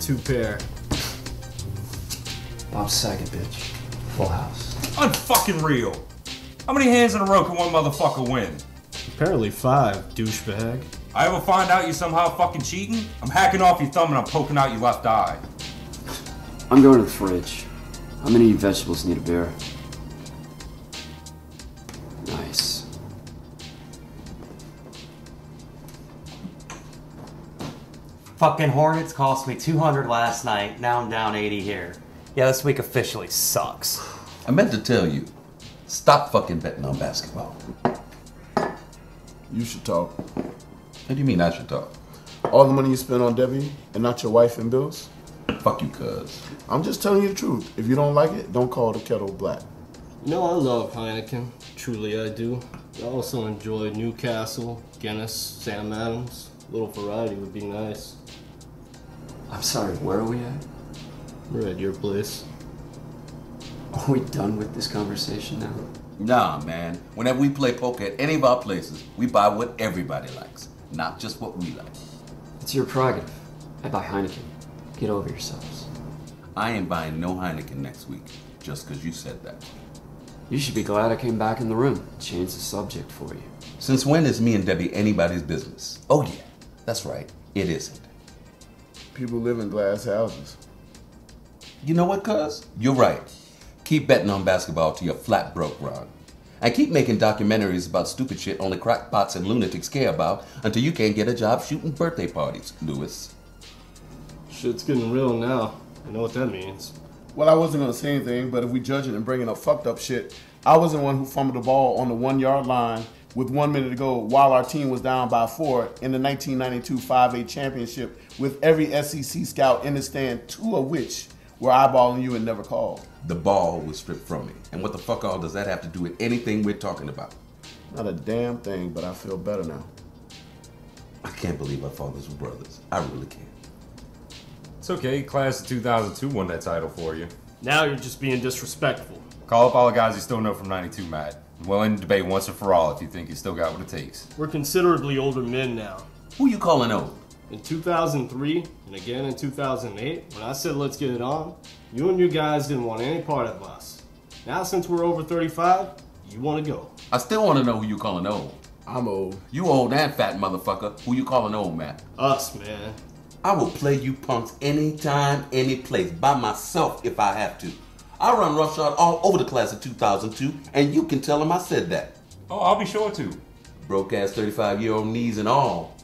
2 pair. Bob Saget, bitch. Full house. Unfucking real. How many hands in a row can one motherfucker win? Apparently 5, douchebag. I ever find out you somehow fucking cheating? I'm hacking off your thumb and I'm poking out your left eye. I'm going to the fridge. How many vegetables need a beer? Nice. Fucking Hornets cost me 200 last night. Now I'm down 80 here. Yeah, this week officially sucks. I meant to tell you, stop fucking betting on basketball. You should talk. What do you mean I should talk? All the money you spend on Debbie and not your wife and bills? Fuck you, cuz. I'm just telling you the truth. If you don't like it, don't call the kettle black. You know, I love Heineken. Truly I do. I also enjoy Newcastle, Guinness, Sam Adams. A little variety would be nice. I'm sorry, where are we at? We're at your place. Are we done with this conversation now? Nah, man. Whenever we play poker at any of our places, we buy what everybody likes, not just what we like. It's your prerogative. I buy Heineken. Get over yourselves. I ain't buying no Heineken next week, just because you said that. You should be glad I came back in the room. Change the subject for you. Since when is me and Debbie anybody's business? Oh yeah, that's right. It isn't. People live in glass houses. You know what, cuz? You're right. Keep betting on basketball till you're flat broke, Ron. And keep making documentaries about stupid shit only crackpots and lunatics care about until you can't get a job shooting birthday parties, Lewis. Shit's getting real now. I know what that means. Well, I wasn't going to say anything, but if we judge it and bringing up fucked up shit, I was the one who fumbled the ball on the 1 yard line with 1 minute to go while our team was down by 4 in the 1992 5A championship with every SEC scout in the stand, 2 of which were eyeballing you and never called. The ball was stripped from me. And what the fuck all does that have to do with anything we're talking about? Not a damn thing, but I feel better now. I can't believe our fathers were brothers. I really can't. It's okay, class of 2002 won that title for you. Now you're just being disrespectful. Call up all the guys you still know from 92, Matt. I'm willing to debate once and for all if you think you still got what it takes. We're considerably older men now. Who you calling old? In 2003, and again in 2008, when I said let's get it on, you and your guys didn't want any part of us. Now since we're over 35, you want to go. I still want to know who you calling old. I'm old. You old and fat motherfucker. Who you calling old, Matt? Us, man. I will play you punks anytime, any place, by myself if I have to. I run roughshod all over the class of 2002, and you can tell them I said that. Oh, I'll be sure to. Broke ass 35-year-old knees and all.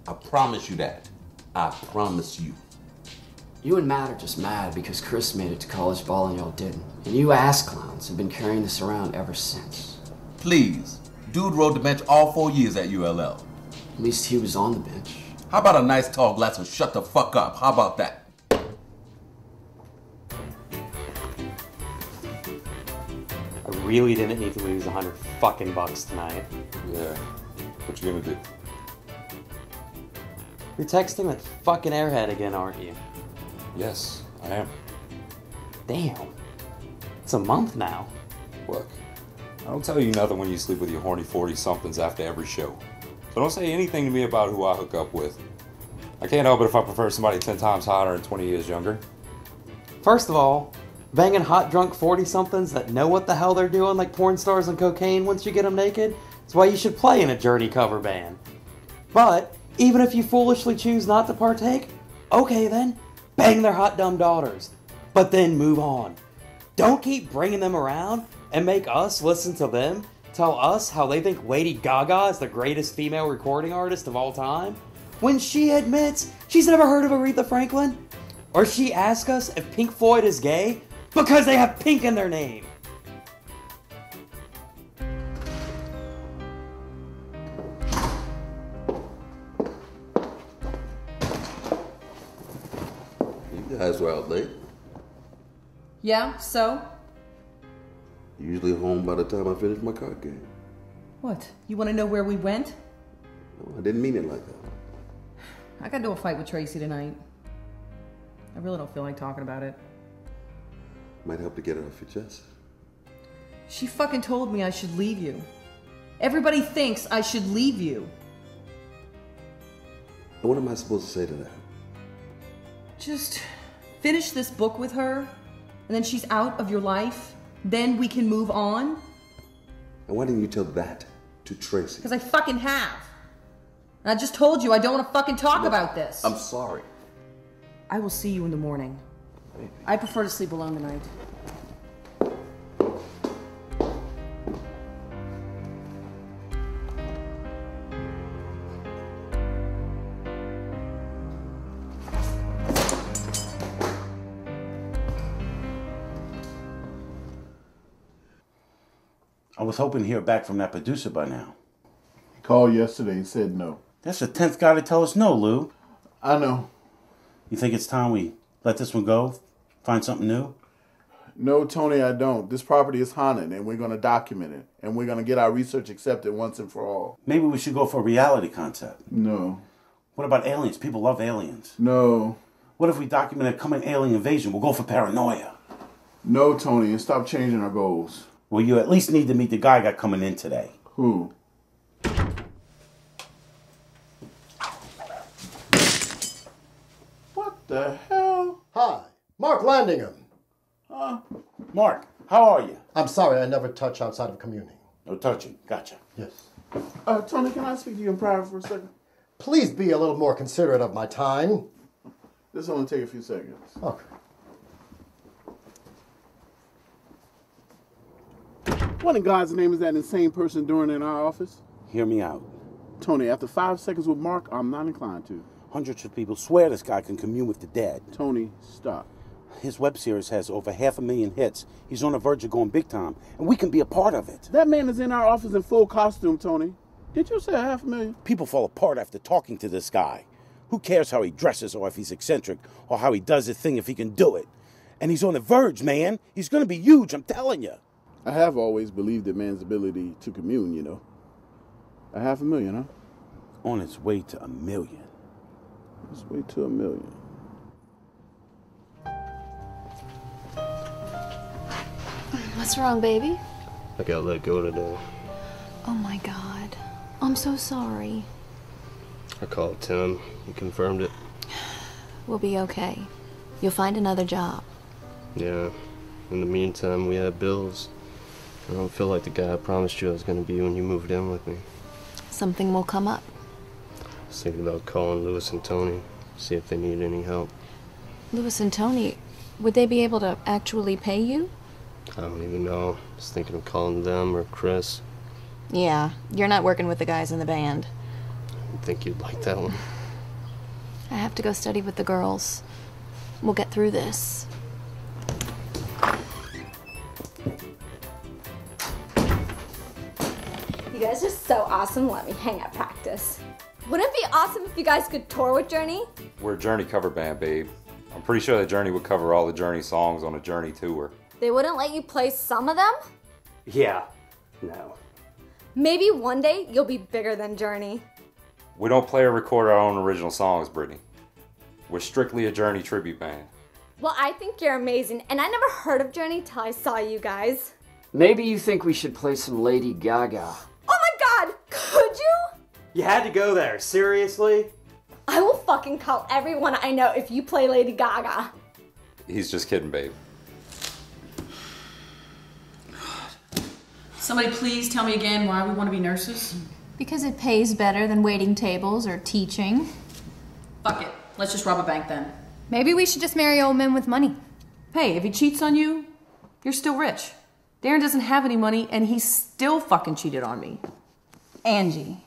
I promise you that. I promise you. You and Matt are just mad because Chris made it to college ball and y'all didn't. And you ass clowns have been carrying this around ever since. Please. Dude rode the bench all 4 years at ULL. At least he was on the bench. How about a nice tall glass of shut the fuck up? How about that? I really didn't need to lose $100 fucking bucks tonight. Yeah. What you gonna do? You're texting that fucking airhead again, aren't you? Yes, I am. Damn. It's a month now. Look, I don't tell you nothing when you sleep with your horny 40-somethings after every show. So don't say anything to me about who I hook up with. I can't help it if I prefer somebody 10 times hotter and 20 years younger. First of all, banging hot drunk 40-somethings that know what the hell they're doing like porn stars on cocaine once you get them naked is why you should play in a Journey cover band. But even if you foolishly choose not to partake, okay then, bang their hot dumb daughters. But then move on. Don't keep bringing them around and make us listen to them tell us how they think Lady Gaga is the greatest female recording artist of all time, when she admits she's never heard of Aretha Franklin. Or she asks us if Pink Floyd is gay because they have pink in their name. You guys were out late. Yeah, so? Usually home by the time I finish my card game. What? You want to know where we went? No, I didn't mean it like that. I got into a fight with Tracy tonight. I really don't feel like talking about it. Might help to get it off your chest. She fucking told me I should leave you. Everybody thinks I should leave you. And what am I supposed to say to that? Just finish this book with her, and then she's out of your life. Then we can move on. And why didn't you tell that to Tracy? Because I fucking have. And I just told you I don't want to fucking talk about this. I'm sorry. I will see you in the morning. I prefer to sleep alone tonight. I was hoping to hear back from that producer by now. He called yesterday and said no. That's the 10th guy to tell us no, Lou. I know. You think it's time we let this one go? Find something new? No, Tony, I don't. This property is haunted, and we're going to document it. And we're going to get our research accepted once and for all. Maybe we should go for a reality concept. No. What about aliens? People love aliens. No. What if we document a coming alien invasion? We'll go for paranoia. No, Tony, and stop changing our goals. Well, you at least need to meet the guy I got coming in today. Who? What the hell? Hi, Mark Landingham. Mark, how are you? I'm sorry, I never touch outside of communing. No touching. Gotcha. Yes. Tony, can I speak to you in private for a second? Please be a little more considerate of my time. This will only take a few seconds. Okay. What in God's name is that insane person doing in our office? Hear me out. Tony, after 5 seconds with Mark, I'm not inclined to. Hundreds of people swear this guy can commune with the dead. Tony, stop. His web series has over 500,000 hits. He's on the verge of going big time, and we can be a part of it. That man is in our office in full costume, Tony. Did you say 500,000? People fall apart after talking to this guy. Who cares how he dresses or if he's eccentric or how he does his thing if he can do it? And he's on the verge, man. He's going to be huge, I'm telling you. I have always believed in man's ability to commune, you know. 500,000, huh? On its way to 1 million. Let's wait till 1 million. What's wrong, baby? I got let go today. Oh my God. I'm so sorry. I called Tim. He confirmed it. We'll be okay. You'll find another job. Yeah. In the meantime, we have bills. I don't feel like the guy I promised you I was going to be when you moved in with me. Something will come up. I was thinking about calling Lewis and Tony, see if they need any help. Lewis and Tony, would they be able to actually pay you? I don't even know. I was thinking of calling them or Chris. Yeah, you're not working with the guys in the band. I think you'd like that one. I have to go study with the girls. We'll get through this. You guys are so awesome. Let me hang at practice. Wouldn't it be awesome if you guys could tour with Journey? We're a Journey cover band, babe. I'm pretty sure that Journey would cover all the Journey songs on a Journey tour. They wouldn't let you play some of them? Yeah. No. Maybe one day you'll be bigger than Journey. We don't play or record our own original songs, Brittany. We're strictly a Journey tribute band. Well, I think you're amazing, and I never heard of Journey till I saw you guys. Maybe you think we should play some Lady Gaga. Oh my God, could you? You had to go there, seriously? I will fucking call everyone I know if you play Lady Gaga. He's just kidding, babe. Somebody please tell me again why we want to be nurses? Because it pays better than waiting tables or teaching. Fuck it. Let's just rob a bank then. Maybe we should just marry old men with money. Hey, if he cheats on you, you're still rich. Darren doesn't have any money and he still fucking cheated on me. Angie,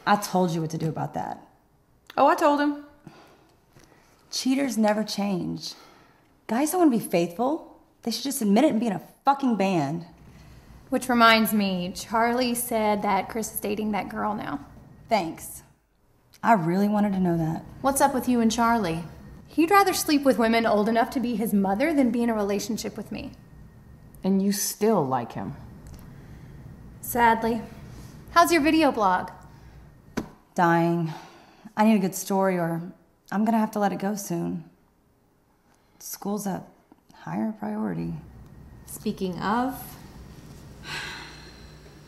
I told you what to do about that. Oh, I told him. Cheaters never change. Guys don't want to be faithful. They should just admit it and be in a fucking band. Which reminds me, Charlie said that Chris is dating that girl now. Thanks. I really wanted to know that. What's up with you and Charlie? He'd rather sleep with women old enough to be his mother than be in a relationship with me. And you still like him? Sadly. How's your video blog? Dying. I need a good story or I'm gonna have to let it go soon. School's a higher priority. Speaking of...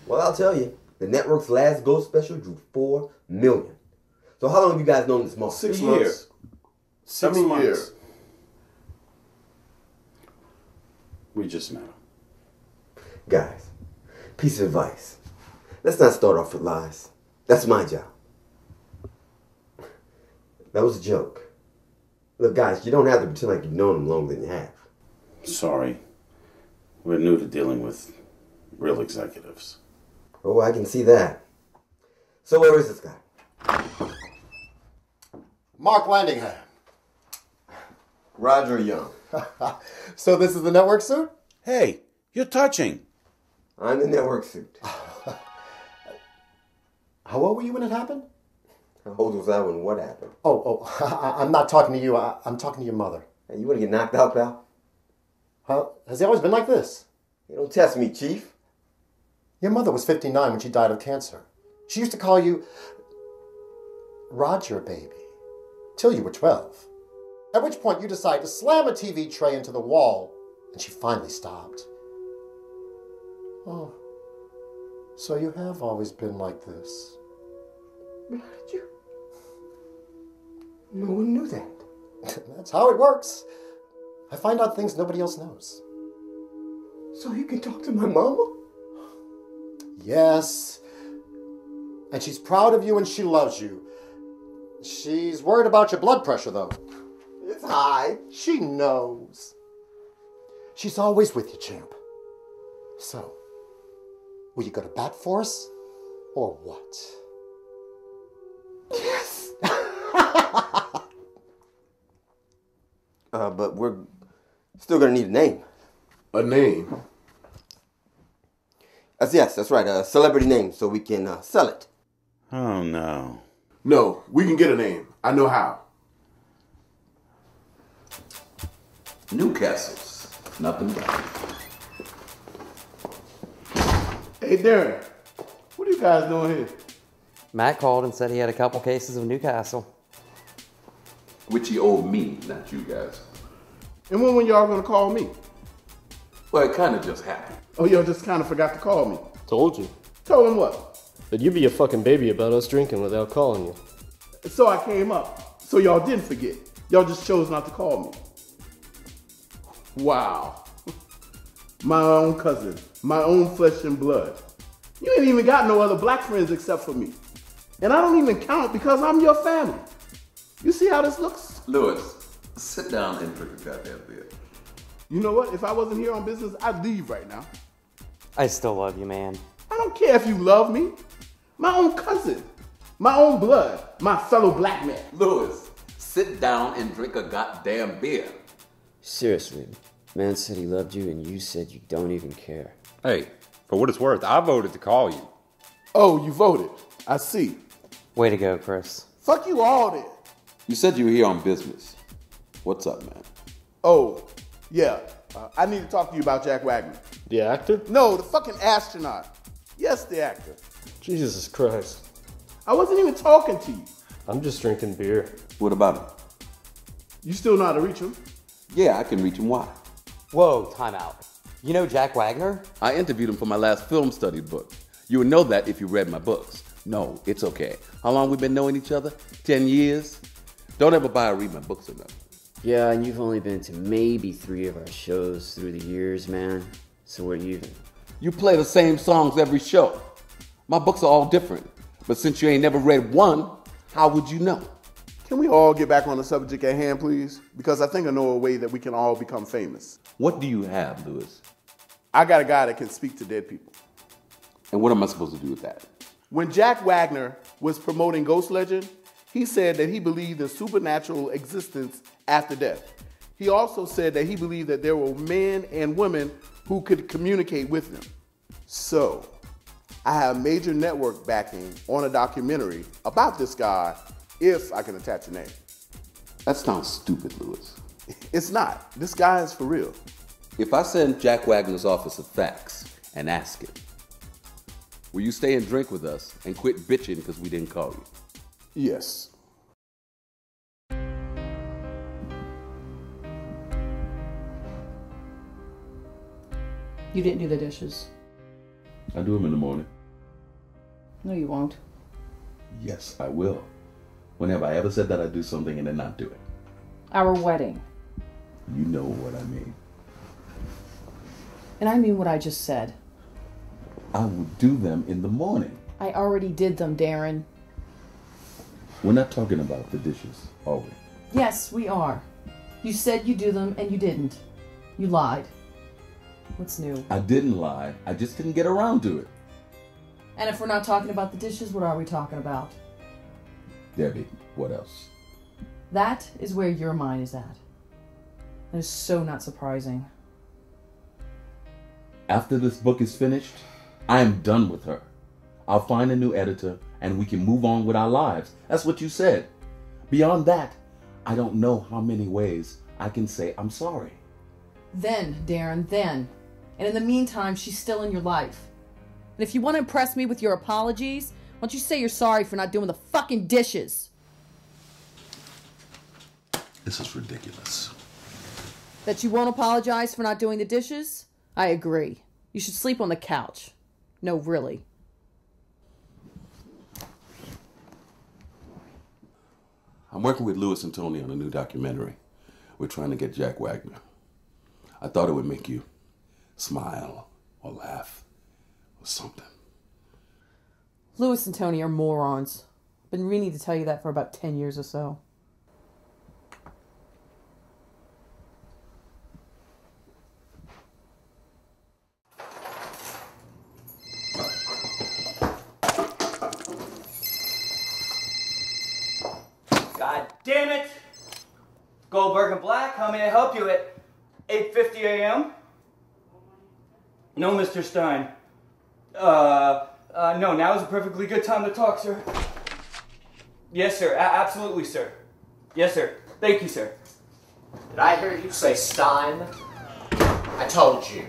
Well, I'll tell you, the network's last Ghost special drew 4 million. So how long have you guys known this month? 6 months. 6 months. We just met him. Guys, piece of advice. Let's not start off with lies. That's my job. That was a joke. Look, guys, you don't have to pretend like you've known him longer than you have. Sorry. We're new to dealing with real executives. Oh, I can see that. So where is this guy? Mark Landingham. Roger Young. So this is the network suit? Hey, you're touching. I'm the network suit. How old were you when it happened? How old was I when what happened? I'm not talking to you. I'm talking to your mother. Hey, you want to get knocked out, pal? Huh? Has he always been like this? You don't test me, Chief. Your mother was 59 when she died of cancer. She used to call you Roger, baby, till you were 12. At which point you decided to slam a TV tray into the wall, and she finally stopped. Oh, so you have always been like this. How did you? No one knew that. That's how it works. I find out things nobody else knows. So you can talk to my mama? Yes. And she's proud of you and she loves you. She's worried about your blood pressure, though. It's high. She knows. She's always with you, champ. So, will you go to bat for us, or what? Yes. But we're still gonna need a name. A name? Yes, that's right. A celebrity name, so we can sell it. Oh, no. No, we can get a name. I know how. Newcastle's. Nothing but. Hey, Darren. What are you guys doing here? Matt called and said he had a couple cases of Newcastle. Which he owed me, not you guys. And when y'all gonna call me? Well, it kind of just happened. Oh, y'all just kind of forgot to call me. Told you. Told him what? That you'd be a fucking baby about us drinking without calling you. So I came up. So y'all didn't forget. Y'all just chose not to call me. Wow. My own cousin. My own flesh and blood. You ain't even got no other black friends except for me. And I don't even count because I'm your family. You see how this looks? Lewis, sit down and drink a goddamn beer. You know what? If I wasn't here on business, I'd leave right now. I still love you, man. I don't care if you love me. My own cousin. My own blood. My fellow black man. Lewis, sit down and drink a goddamn beer. Seriously, man said he loved you and you said you don't even care. Hey, for what it's worth, I voted to call you. Oh, you voted. I see. Way to go, Chris. Fuck you all then. You said you were here on business. What's up, man? Oh, yeah. I need to talk to you about Jack Wagner. The actor? No, the fucking astronaut. Yes, the actor. Jesus Christ. I wasn't even talking to you. I'm just drinking beer. What about him? You still know how to reach him? Yeah, I can reach him. Why? Whoa, time out. You know Jack Wagner? I interviewed him for my last film study book. You would know that if you read my books. No, it's okay. How long we been knowing each other? 10 years? Don't ever buy or read my books or nothing. Yeah, and you've only been to maybe 3 of our shows through the years, man. So we're even. You play the same songs every show. My books are all different. But since you ain't never read one, how would you know? Can we all get back on the subject at hand, please? Because I think I know a way that we can all become famous. What do you have, Lewis? I got a guy that can speak to dead people. And what am I supposed to do with that? When Jack Wagner was promoting Ghost Legend, he said that he believed in supernatural existence after death. He also said that he believed that there were men and women who could communicate with him. So, I have major network backing on a documentary about this guy, if I can attach a name. That sounds stupid, Lewis. It's not. This guy is for real. If I send Jack Wagner's office a fax and ask him, will you stay and drink with us and quit bitching because we didn't call you? Yes. You didn't do the dishes. I do them in the morning. No, you won't. Yes, I will. Whenever I ever said that I'd do something and then not do it. Our wedding. You know what I mean. And I mean what I just said. I will do them in the morning. I already did them, Darren. We're not talking about the dishes, are we? Yes, we are. You said you do them and you didn't. You lied. What's new? I didn't lie. I just didn't get around to it. And if we're not talking about the dishes, what are we talking about? Debbie, what else? That is where your mind is at. That is so not surprising. After this book is finished, I am done with her. I'll find a new editor and we can move on with our lives. That's what you said. Beyond that, I don't know how many ways I can say I'm sorry. Then, Darren, then. And in the meantime, she's still in your life. And if you want to impress me with your apologies, why don't you say you're sorry for not doing the fucking dishes? This is ridiculous. That you won't apologize for not doing the dishes? I agree. You should sleep on the couch. No, really. I'm working with Louis and Tony on a new documentary. We're trying to get Jack Wagner. I thought it would make you smile or laugh or something. Louis and Tony are morons. I've been meaning to tell you that for about 10 years or so. God damn it! Goldberg and Black, how may I help you at 8:50 a.m.? No, Mr. Stein. No, now is a perfectly good time to talk, sir. Yes, sir. Absolutely, sir. Yes, sir. Thank you, sir. Did I hear you say Stein? I told you.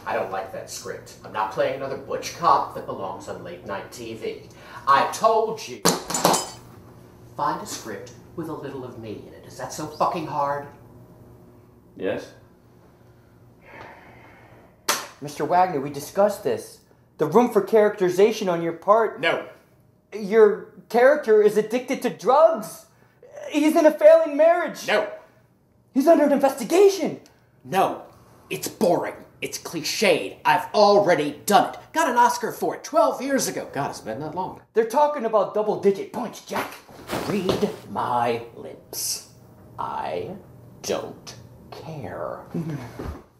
I don't like that script. I'm not playing another butch cop that belongs on late night TV. I told you. Find a script with a little of me in it. Is that so fucking hard? Yes? Mr. Wagner, we discussed this. The room for characterization on your part... No. Your character is addicted to drugs. He's in a failing marriage. No. He's under an investigation. No. It's boring. It's cliched. I've already done it. Got an Oscar for it 12 years ago. God, it's been that long. They're talking about double-digit points, Jack. Read my lips. I don't care.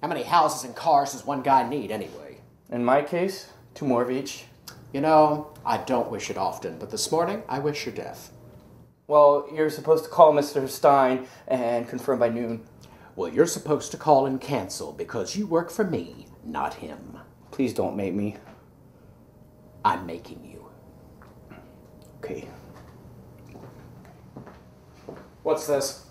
How many houses and cars does one guy need anyway? In my case, 2 more of each. You know, I don't wish it often, but this morning I wish your death. Well, you're supposed to call Mr. Stein and confirm by noon. Well, you're supposed to call and cancel because you work for me, not him. Please don't make me. I'm making you. Okay. What's this?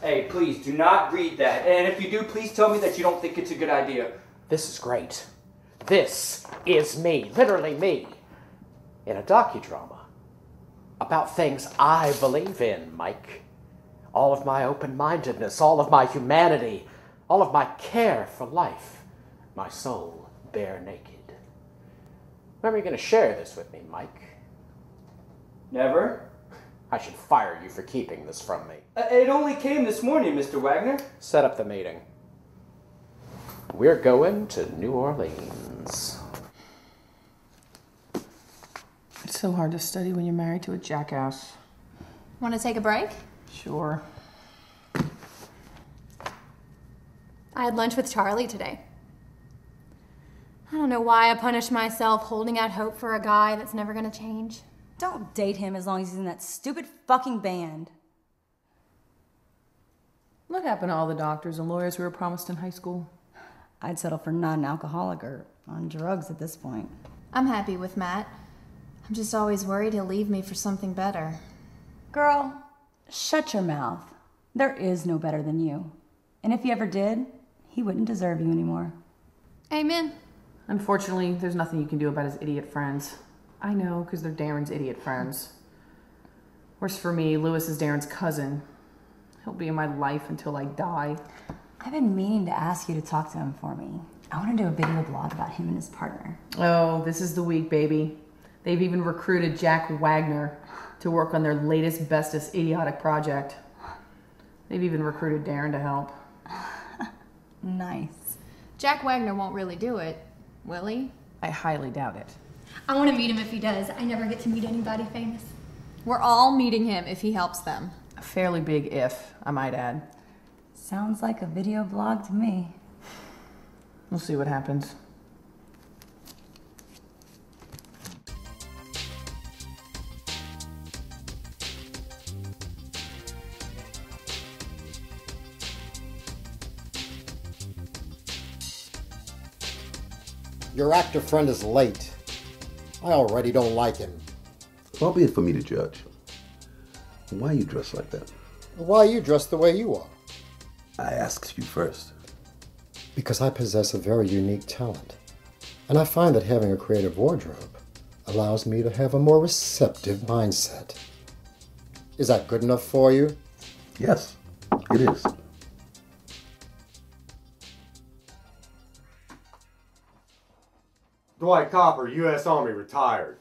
Hey, please, do not read that. And if you do, please tell me that you don't think it's a good idea. This is great. This is me, literally me, in a docudrama about things I believe in, Mike. All of my open-mindedness, all of my humanity, all of my care for life, my soul bare naked. When are you going to share this with me, Mike? Never. I should fire you for keeping this from me. It only came this morning, Mr. Wagner. Set up the meeting. We're going to New Orleans. It's so hard to study when you're married to a jackass. Want to take a break? Sure. I had lunch with Charlie today. I don't know why I punish myself holding out hope for a guy that's never going to change. Don't date him as long as he's in that stupid fucking band. What happened to all the doctors and lawyers we were promised in high school? I'd settle for not an alcoholic or on drugs at this point. I'm happy with Matt. I'm just always worried he'll leave me for something better. Girl, shut your mouth. There is no better than you. And if he ever did, he wouldn't deserve you anymore. Amen. Unfortunately, there's nothing you can do about his idiot friends. I know, because they're Darren's idiot friends. Worse for me, Louis is Darren's cousin. He'll be in my life until I die. I've been meaning to ask you to talk to him for me. I want to do a video blog about him and his partner. Oh, this is the week, baby. They've even recruited Jack Wagner to work on their latest, bestest idiotic project. They've even recruited Darren to help. Nice. Jack Wagner won't really do it, will he? I highly doubt it. I want to meet him if he does. I never get to meet anybody famous. We're all meeting him if he helps them. A fairly big if, I might add. Sounds like a video blog to me. We'll see what happens. Your actor friend is late. I already don't like him. Far be it for me to judge. Why are you dressed like that? Why are you dressed the way you are? I asked you first. Because I possess a very unique talent. And I find that having a creative wardrobe allows me to have a more receptive mindset. Is that good enough for you? Yes, it is. Dwight Copper, U.S. Army, retired.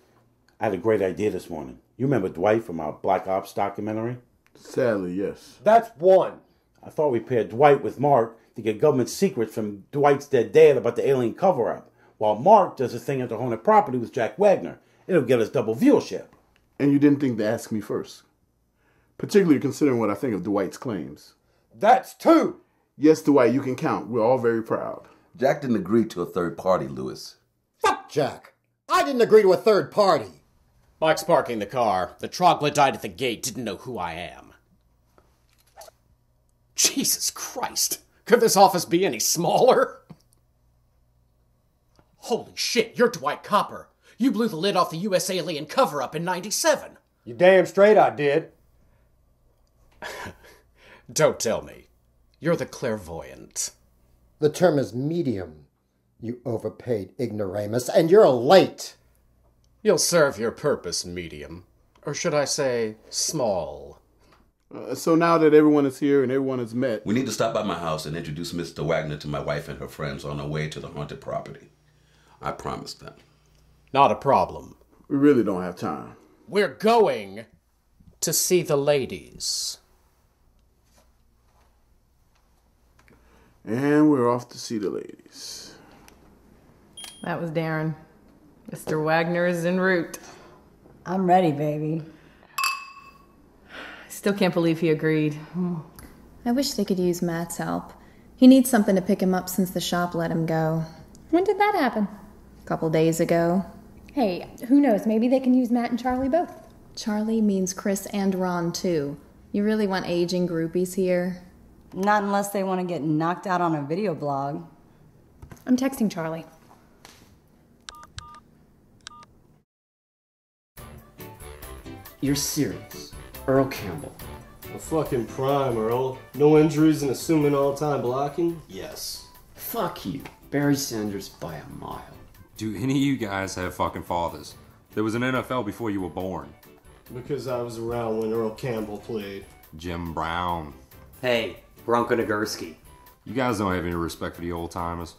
I had a great idea this morning. You remember Dwight from our Black Ops documentary? Sadly, yes. That's one. I thought we paired Dwight with Mark to get government secrets from Dwight's dead dad about the alien cover-up, while Mark does a thing at the haunted property with Jack Wagner. It'll get us double viewership. And you didn't think to ask me first. Particularly considering what I think of Dwight's claims. That's two. Yes, Dwight, you can count. We're all very proud. Jack didn't agree to a third party, Lewis. Fuck Jack. I didn't agree to a third party. Mike's parking the car. The troglodyte at the gate didn't know who I am. Jesus Christ. Could this office be any smaller? Holy shit, you're Dwight Copper. You blew the lid off the U.S. alien cover-up in '97. You damn straight I did. Don't tell me. You're the clairvoyant. The term is medium, you overpaid ignoramus, and you're late. You'll serve your purpose, medium. Or should I say, small. So now that everyone is here and everyone is met... We need to stop by my house and introduce Mr. Wagner to my wife and her friends on our way to the haunted property. I promised them. Not a problem. We really don't have time. We're going to see the ladies. And we're off to see the ladies. That was Darren. Mr. Wagner is en route. I'm ready, baby. Still can't believe he agreed. I wish they could use Matt's help. He needs something to pick him up since the shop let him go. When did that happen? A couple days ago. Hey, who knows? Maybe they can use Matt and Charlie both. Charlie means Chris and Ron, too. You really want aging groupies here? Not unless they want to get knocked out on a video blog. I'm texting Charlie. You're serious. Earl Campbell. A fucking prime, Earl. No injuries and assuming all-time blocking? Yes. Fuck you. Barry Sanders by a mile. Do any of you guys have fucking fathers? There was an NFL before you were born. Because I was around when Earl Campbell played. Jim Brown. Hey, Bronco Nagurski. You guys don't have any respect for the old timers.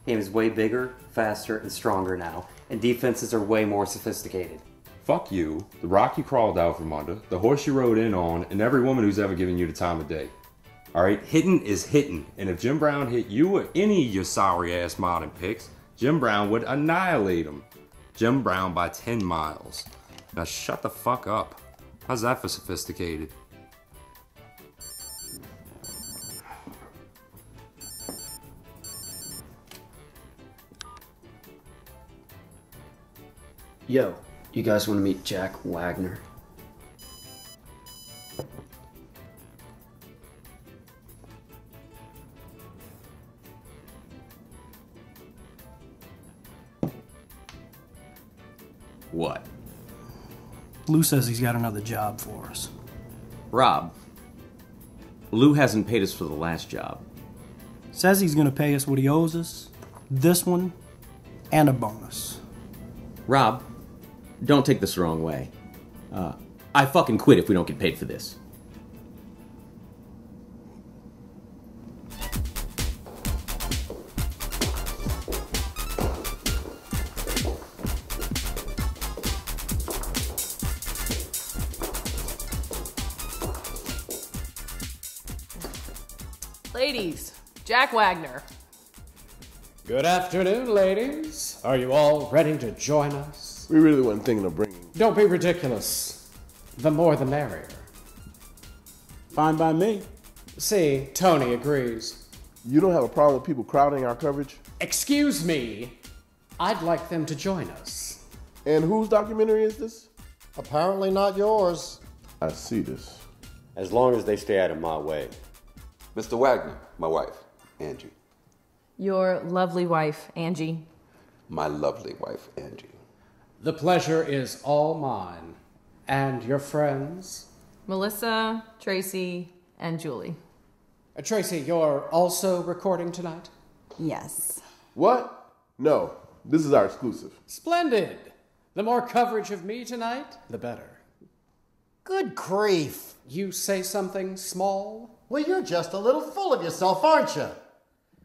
Game is way bigger, faster, and stronger now, and defenses are way more sophisticated. Fuck you, the rock you crawled out from under, the horse you rode in on, and every woman who's ever given you the time of day. Alright, hitting is hitting, and if Jim Brown hit you or any of your sorry ass modern picks, Jim Brown would annihilate him. Jim Brown by 10 miles. Now shut the fuck up. How's that for sophisticated? Yo, you guys want to meet Jack Wagner? What? Lou says he's got another job for us. Rob, Lou hasn't paid us for the last job. Says he's gonna pay us what he owes us, this one, and a bonus. Rob, don't take this the wrong way. I fucking quit if we don't get paid for this. Ladies, Jack Wagner. Good afternoon, ladies. Are you all ready to join us? We really weren't thinking of bringing... Don't be ridiculous. The more the merrier. Fine by me. See, Tony agrees. You don't have a problem with people crowding our coverage? Excuse me. I'd like them to join us. And whose documentary is this? Apparently not yours. I see this. As long as they stay out of my way. Mr. Wagner, my wife, Angie. Your lovely wife, Angie. My lovely wife, Angie. The pleasure is all mine. And your friends? Melissa, Tracy, and Julie. Tracy, you're also recording tonight? Yes. What? No. This is our exclusive. Splendid. The more coverage of me tonight, the better. Good grief. You say something small? Well, you're just a little full of yourself, aren't you?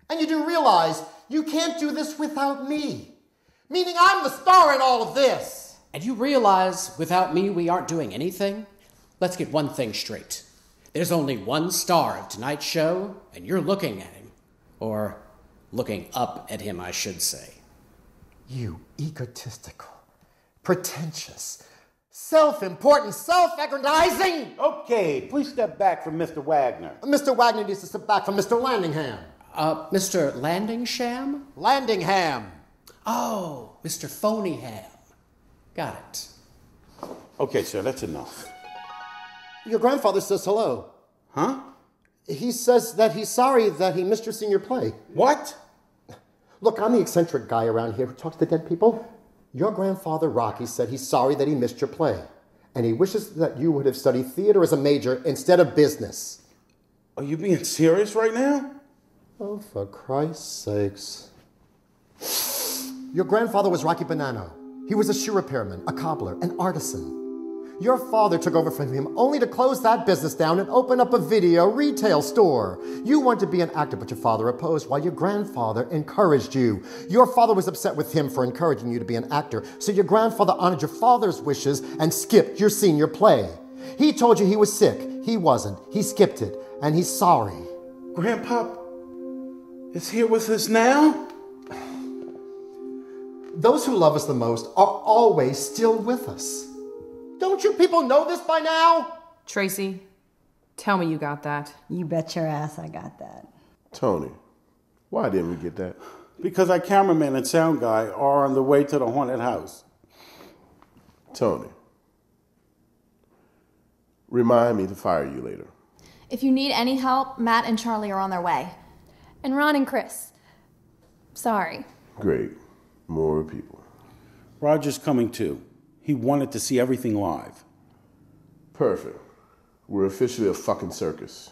And you do realize you can't do this without me. Meaning I'm the star in all of this. And you realize without me we aren't doing anything? Let's get one thing straight. There's only one star of tonight's show, and you're looking at him. Or looking up at him, I should say. You egotistical, pretentious, self-important, self-aggrandizing. Okay, please step back from Mr. Wagner. Mr. Wagner needs to step back from Mr. Landingham. Mr. Landingham? Landingham. Oh, Mr. Phonyham. Got it. Okay, sir, that's enough. Your grandfather says hello. Huh? He says that he's sorry that he missed your senior play. What? Look, I'm the eccentric guy around here who talks to dead people. Your grandfather, Rocky, said he's sorry that he missed your play. And he wishes that you would have studied theater as a major instead of business. Are you being serious right now? Oh, for Christ's sakes. Your grandfather was Rocky Bonanno. He was a shoe repairman, a cobbler, an artisan. Your father took over from him only to close that business down and open up a video retail store. You wanted to be an actor, but your father opposed while your grandfather encouraged you. Your father was upset with him for encouraging you to be an actor, so your grandfather honored your father's wishes and skipped your senior play. He told you he was sick. He wasn't. He skipped it, and he's sorry. Grandpa is here with us now? Those who love us the most are always still with us. Don't you people know this by now? Tracy, tell me you got that. You bet your ass I got that. Tony, why didn't we get that? Because our cameraman and sound guy are on the way to the haunted house. Tony, remind me to fire you later. If you need any help, Matt and Charlie are on their way. And Ron and Chris. Sorry. Great. More people. Roger's coming too. He wanted to see everything live. Perfect. We're officially a fucking circus.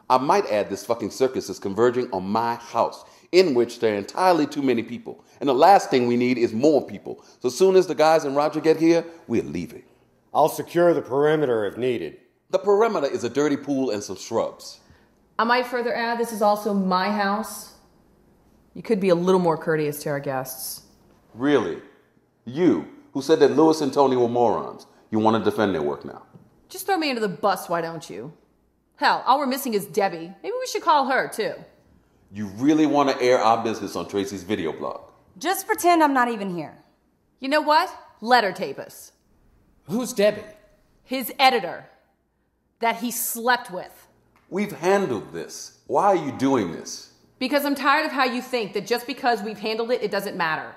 I might add this fucking circus is converging on my house, in which there are entirely too many people. And the last thing we need is more people. So as soon as the guys and Roger get here, we're leaving. I'll secure the perimeter if needed. The perimeter is a dirty pool and some shrubs. I might further add, this is also my house. You could be a little more courteous to our guests. Really? You, who said that Lewis and Tony were morons, you want to defend their work now? Just throw me under the bus, why don't you? Hell, all we're missing is Debbie. Maybe we should call her, too. You really want to air our business on Tracy's video blog? Just pretend I'm not even here. You know what? Let her tape us. Who's Debbie? His editor. That he slept with. We've handled this. Why are you doing this? Because I'm tired of how you think that just because we've handled it, it doesn't matter.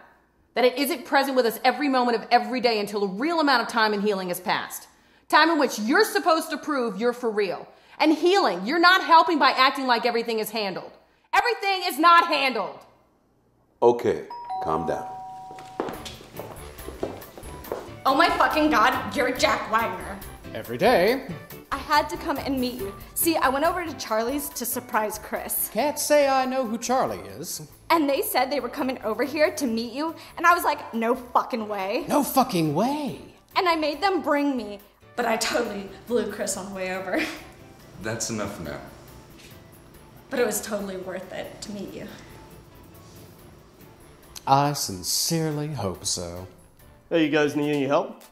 That it isn't present with us every moment of every day until a real amount of time and healing has passed. Time in which you're supposed to prove you're for real. And healing, you're not helping by acting like everything is handled. Everything is not handled. Okay, calm down. Oh my fucking God, you're Jack Wagner. Every day. I had to come and meet you. See, I went over to Charlie's to surprise Chris. Can't say I know who Charlie is. And they said they were coming over here to meet you, and I was like, no fucking way. No fucking way. And I made them bring me, but I totally blew Chris on the way over. That's enough now. But it was totally worth it to meet you. I sincerely hope so. Hey, you guys need any help?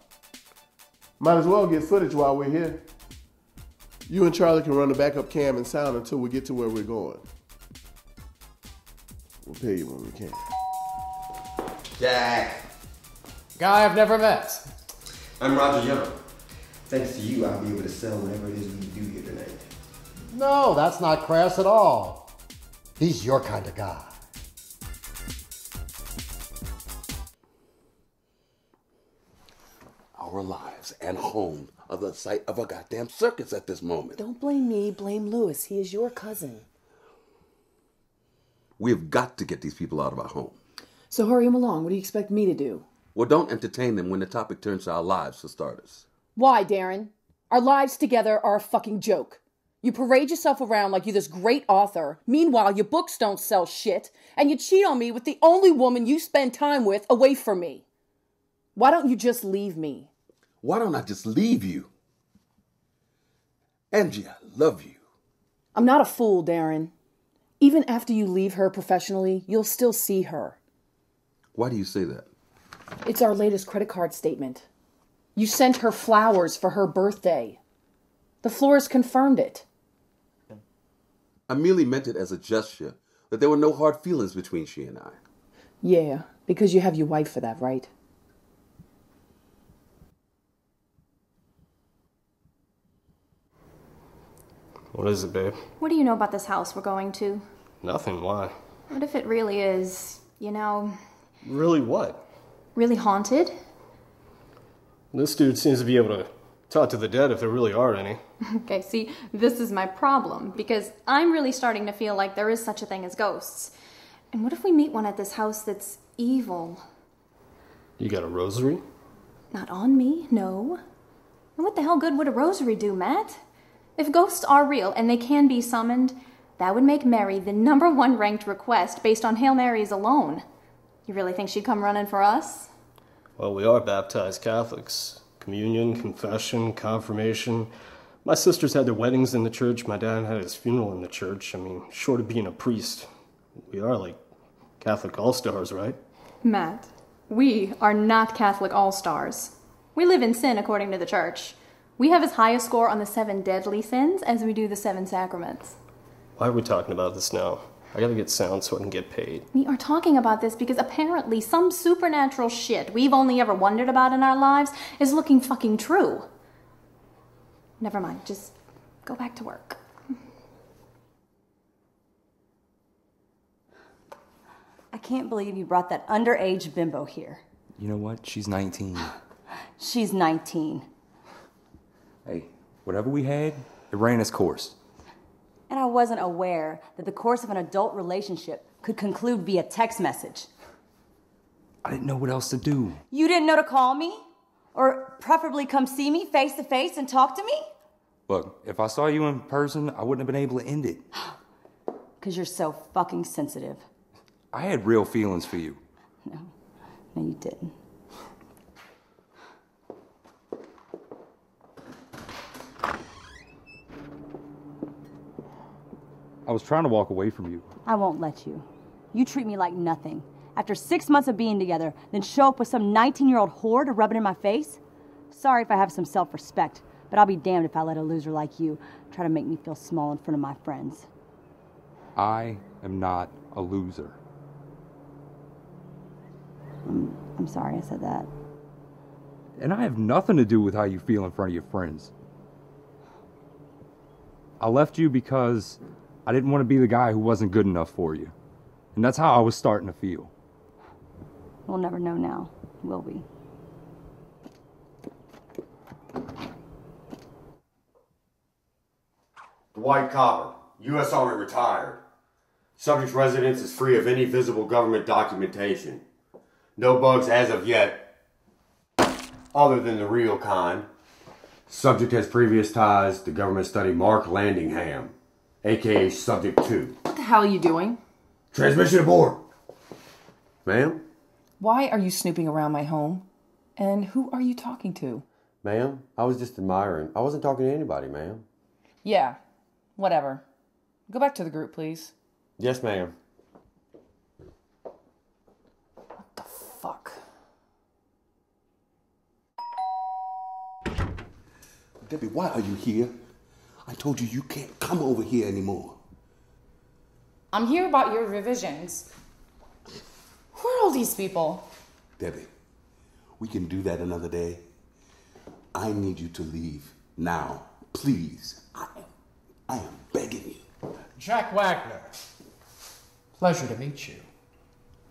Might as well get footage while we're here. You and Charlie can run the backup cam and sound until we get to where we're going. We'll pay you when we can. Jack. Guy I've never met. I'm Roger Young. Thanks to you, I'll be able to sell whatever it is we do here tonight. No, that's not crass at all. He's your kind of guy. Our lives and home are the site of a goddamn circus at this moment. Don't blame me, blame Lewis. He is your cousin. We've got to get these people out of our home. So hurry him along. What do you expect me to do? Well, don't entertain them when the topic turns to our lives, for starters. Why, Darren? Our lives together are a fucking joke. You parade yourself around like you're this great author. Meanwhile, your books don't sell shit. And you cheat on me with the only woman you spend time with away from me. Why don't you just leave me? Why don't I just leave you? Angie, I love you. I'm not a fool, Darren. Even after you leave her professionally, you'll still see her. Why do you say that? It's our latest credit card statement. You sent her flowers for her birthday. The florist confirmed it. I merely meant it as a gesture, that there were no hard feelings between she and I. Yeah, because you have your wife for that, right? What is it, babe? What do you know about this house we're going to? Nothing. Why? What if it really is, you know, Really what? really haunted? This dude seems to be able to talk to the dead if there really are any. Okay, see, this is my problem, because I'm really starting to feel like there is such a thing as ghosts. And what if we meet one at this house that's evil? You got a rosary? Not on me, no. And what the hell good would a rosary do, Matt? If ghosts are real and they can be summoned, that would make Mary the #1 ranked request based on Hail Marys alone. You really think she'd come running for us? Well, we are baptized Catholics. Communion, confession, confirmation. My sisters had their weddings in the church. My dad had his funeral in the church. I mean, short of being a priest, we are like Catholic all-stars, right? Matt, we are not Catholic all-stars. We live in sin according to the church. We have as high a score on the 7 deadly sins as we do the 7 sacraments. Why are we talking about this now? I gotta get sound so I can get paid. We are talking about this because apparently some supernatural shit we've only ever wondered about in our lives is looking fucking true. Never mind, just go back to work. I can't believe you brought that underage bimbo here. You know what? She's 19. She's 19. Hey, whatever we had, it ran its course. And I wasn't aware that the course of an adult relationship could conclude via text message. I didn't know what else to do. You didn't know to call me? Or preferably come see me face to face and talk to me? Look, if I saw you in person, I wouldn't have been able to end it. Because you're so fucking sensitive. I had real feelings for you. No, you didn't. I was trying to walk away from you. I won't let you. You treat me like nothing. After 6 months of being together, then show up with some 19-year-old whore to rub it in my face? Sorry if I have some self-respect, but I'll be damned if I let a loser like you try to make me feel small in front of my friends. I am not a loser. I'm sorry I said that. And I have nothing to do with how you feel in front of your friends. I left you because I didn't want to be the guy who wasn't good enough for you. And that's how I was starting to feel. We'll never know now, will we? Dwight Copper, U.S. Army retired. Subject's residence is free of any visible government documentation. No bugs as of yet, other than the real kind. Subject has previous ties to government study Mark Landingham, aka Subject 2. What the hell are you doing? Transmission aboard. Ma'am? Why are you snooping around my home? And who are you talking to? Ma'am, I was just admiring. I wasn't talking to anybody, ma'am. Yeah, whatever. Go back to the group, please. Yes, ma'am. Fuck. Debbie, why are you here? I told you you can't come over here anymore. I'm here about your revisions. Who are all these people? Debbie, we can do that another day. I need you to leave now, please. I am begging you. Jack Wagner. Pleasure to meet you.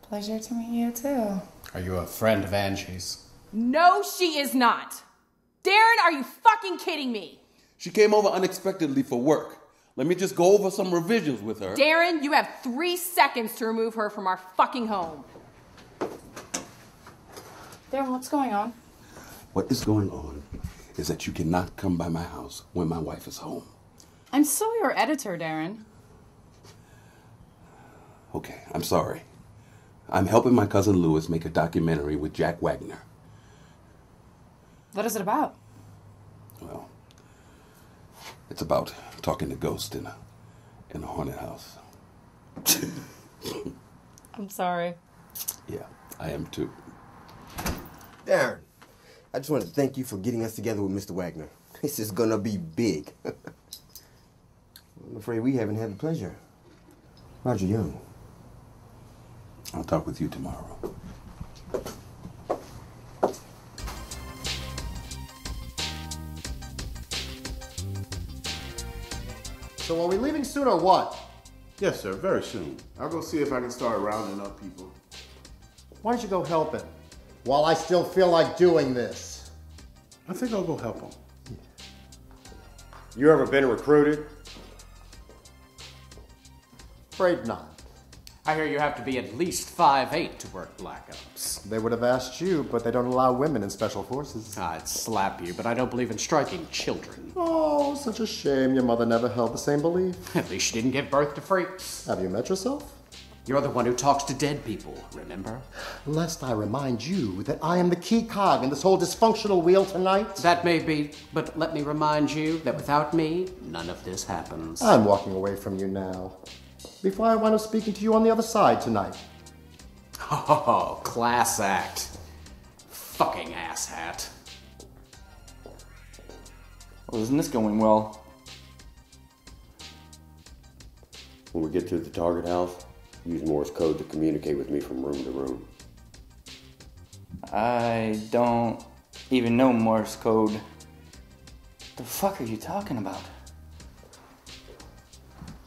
Pleasure to meet you, too. Are you a friend of Angie's? No, she is not. Darren, are you fucking kidding me? She came over unexpectedly for work. Let me just go over some revisions with her. Darren, you have 3 seconds to remove her from our fucking home. Darren, what's going on? What is going on is that you cannot come by my house when my wife is home. I'm still your editor, Darren. Okay, I'm sorry. I'm helping my cousin Louis make a documentary with Jack Wagner. What is it about? Well, it's about talking to ghosts in a haunted house. I'm sorry. Yeah, I am too. Darren, I just want to thank you for getting us together with Mr. Wagner. This is gonna be big. I'm afraid we haven't had the pleasure. Roger Young. I'll talk with you tomorrow. So are we leaving soon or what? Yes, sir, very soon. I'll go see if I can start rounding up people. Why don't you go help him? While I still feel like doing this. I think I'll go help him. You ever been recruited? Afraid not. I hear you have to be at least 5'8" to work Black Ops. They would have asked you, but they don't allow women in special forces. I'd slap you, but I don't believe in striking children. Oh, such a shame your mother never held the same belief. At least she didn't give birth to freaks. Have you met yourself? You're the one who talks to dead people, remember? Lest I remind you that I am the key cog in this whole dysfunctional wheel tonight. That may be, but let me remind you that without me, none of this happens. I'm walking away from you now. Before I wind up speaking to you on the other side tonight. Oh, class act. Fucking asshat. Well, isn't this going well? When we get to the target house, use Morse code to communicate with me from room to room. I don't even know Morse code. The fuck are you talking about?